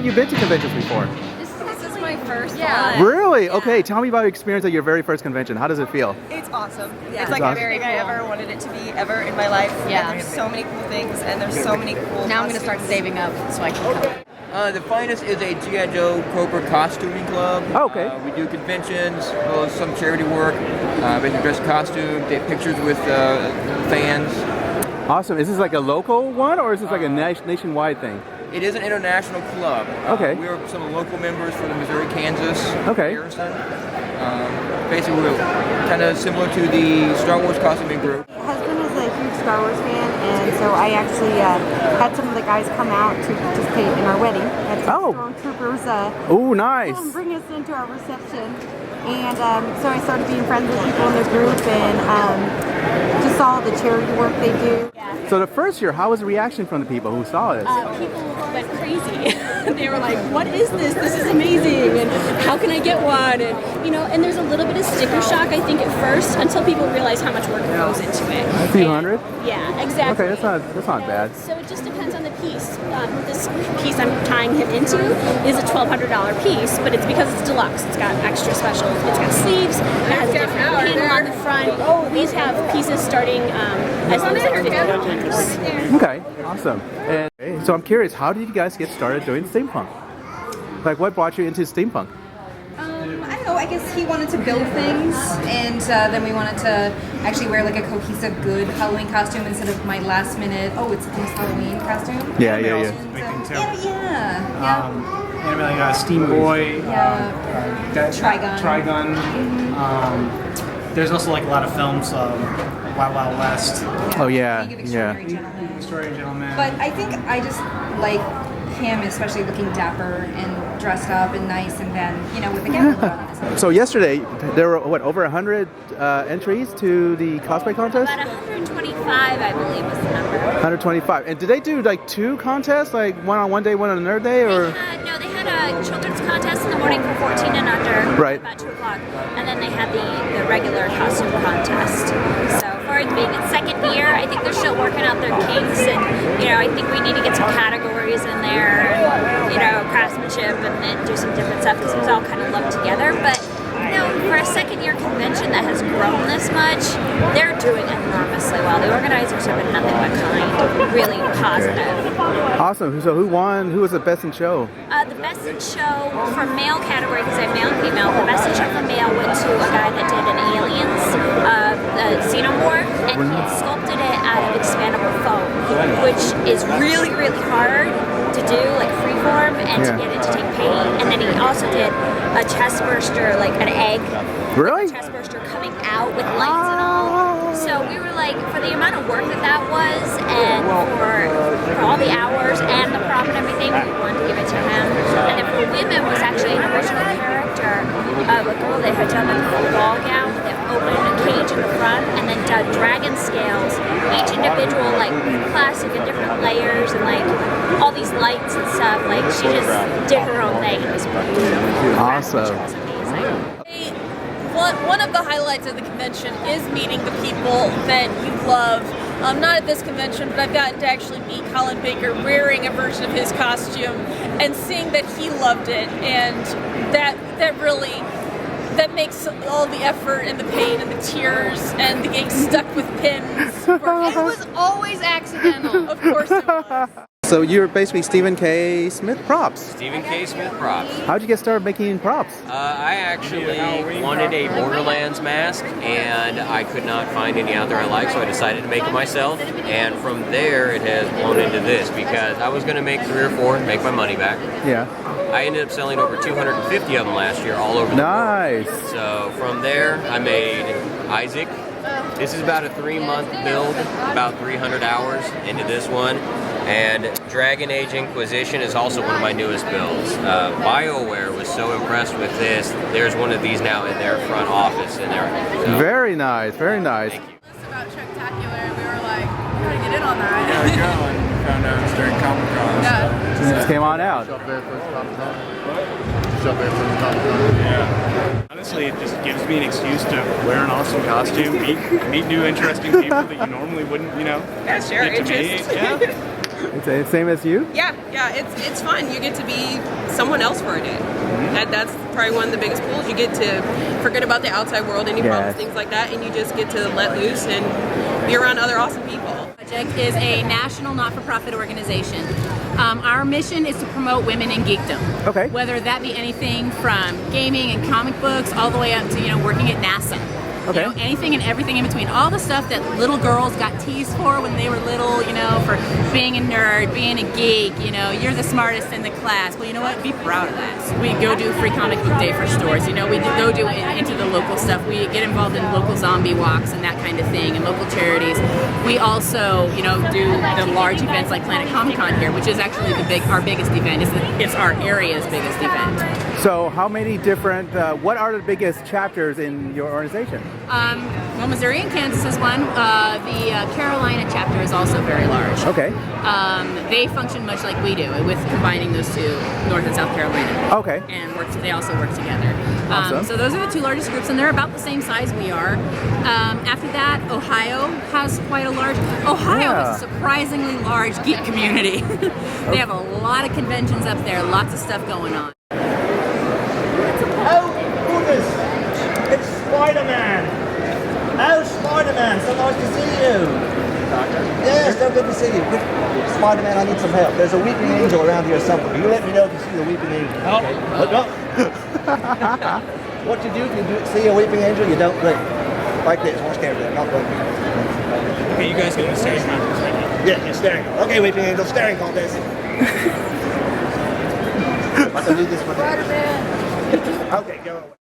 haven't you been to conventions before? This is my first one. Really? Yeah. Okay, tell me about your experience at your very first convention. How does it feel? It's awesome. Yeah. It's like everything I ever wanted it to be ever in my life. Yeah. And there's so many cool things, and there's so many cool Now I'm going to start saving up so I can come. The Finest is a G.I. Joe Cobra costuming club. Oh, okay. We do conventions, some charity work, basically dress costume, take pictures with fans. Awesome. Is this like a local one or is this like a nationwide thing? It is an international club. Okay. We are some local members for the Missouri, Kansas Okay. garrison. Basically, we're kind of similar to the Star Wars costuming group. My husband is a huge Star Wars fan, and so I actually had some of the guys come out to participate in our wedding. Had some stormtroopers Oh, nice. bring us into our reception. And so I started being friends with people in the group and just saw the charity work they do. So the first year, how was the reaction from the people who saw this? People went crazy. They were like, what is this? This is amazing. And how can I get one? And, you know, and there's a little bit of sticker shock, I think, at first, until people realize how much work goes into it. A few hundred? Yeah, exactly. Okay, that's not bad. So it just depends on the piece. This piece I'm tying him into is a $1,200 piece, but it's because it's deluxe. It's got extra specials. It's got sleeves. It has a different panel on the front. We have pieces starting as low as like $50. Okay, awesome. And so I'm curious, how did you guys get started doing steampunk? Like, what brought you into steampunk? I don't know, I guess he wanted to build things, and then we wanted to actually wear like a cohesive, good Halloween costume instead of my last minute, oh, it's this Halloween costume. Yeah. And like Steam Boy, Trigun. There's also like a lot of films, Wild Wild West, Oh yeah, League of yeah. Extraordinary Gentlemen. Extraordinary Gentleman. But I think I just like him, especially looking dapper and dressed up and nice, and then, you know, with the gavel on his head. So yesterday, there were, what, over 100 entries to the cosplay contest? About 125, I believe, was the number. 125. And did they do like two contests, like one on one day, one on another day, or? They had a children's contest in the morning for 14 and under, Right. about 2 o'clock, and then they had the regular costume contest. So for it being its second year, I think they're still working out their kinks, and, you know, I think we need to get some categories in there, and, you know, craftsmanship, and then do some different stuff, because it was all kind of lumped together. But you know, for a second-year convention that has grown this much, they're doing enormously well. The organizers have been nothing but kind, really positive. Awesome. So who won? Who was the best in show? The best in show for male category, because I have male and female, the best in show for male went to a guy that did an Aliens xenomorph, and he had sculpted it out of expandable foam, which is really, really hard to do, like freeform, and to get it to take paint. And then he also did a chest burster, like an egg. Really? Chest burster coming out with lights and all. So we were like, for the amount of work that was, and for all the hours and the prop and everything, we wanted to give it to him. And then for women was actually an original character of a girl that had done like a full ball gown with an open cage in the front, and then done dragon scales, each individual like plastic and different layers, and like all these lights and stuff. Like she just did her own thing. It was beautiful. Awesome. It was amazing. One of the highlights of the convention is meeting the people that you love. Not at this convention, but I've gotten to actually meet Colin Baker wearing a version of his costume and seeing that he loved it, and that really makes all the effort and the pain and the tears and the getting stuck with pins. It was always accidental. Of course it was. So you're basically Stephen K. Smith props. Stephen K. Smith props. How'd you get started making props? I actually wanted a Borderlands mask, and I could not find any out there I liked, so I decided to make it myself. And from there, it has blown into this, because I was going to make 3 or 4 and make my money back. Yeah. I ended up selling over 250 of them last year, all over the world. Nice. So from there, I made Isaac. This is about a 3-month build, about 300 hours into this one. And Dragon Age Inquisition is also one of my newest builds. BioWare was so impressed with this. There's one of these now in their front office in there. So, very nice, very nice. Thank you. About Spectacular, and we were like, we gotta get in on that. Yeah, we go, and we found out it was during Comic-Con. Yeah. So just came on out. Yeah. Honestly, it just gives me an excuse to wear an awesome costume, meet new interesting people that you normally wouldn't, you know. Yeah, share get to meet. interests. Yeah. It's the same as you? Yeah, it's fun. You get to be someone else for a day. That's probably one of the biggest pulls. You get to forget about the outside world, any problems, things like that, and you just get to let loose and be around other awesome people. Project is a national not-for-profit organization. Our mission is to promote women in geekdom. Okay. Whether that be anything from gaming and comic books all the way up to, working at NASA. Okay. Anything and everything in between. All the stuff that little girls got teased for when they were little, for being a nerd, being a geek, you're the smartest in the class. Well, you know what? Be proud of that. We go do free comic book day for stores. We go do into the local stuff. We get involved in local zombie walks and that kind of thing, and local charities. We also, do the large events like PlanetComicon here, which is actually our biggest event. It's our area's biggest event. So how many different, what are the biggest chapters in your organization? Well, Missouri and Kansas is one. The Carolina chapter is also very large. Okay. They function much like we do, with combining those two, North and South Carolina. Okay. And they also work together. Awesome. So those are the two largest groups, and they're about the same size we are. After that, Ohio has quite a large. Ohio has a surprisingly large geek community. They have a lot of conventions up there, lots of stuff going on. Oh, goodness! It's Spider-Man! Oh, Spider-Man, so nice to see you! Yes, so good to see you. Spider-Man, I need some help. There's a weeping angel around here somewhere. You let me know if you see the weeping angel. Okay. What you do see a weeping angel, you don't blink. Like this, watch there, not blinking. Okay, you guys get the staring contest right now. Yeah, staring. Okay, weeping angel, staring contest. I can do this for Spider-Man. Okay, go away.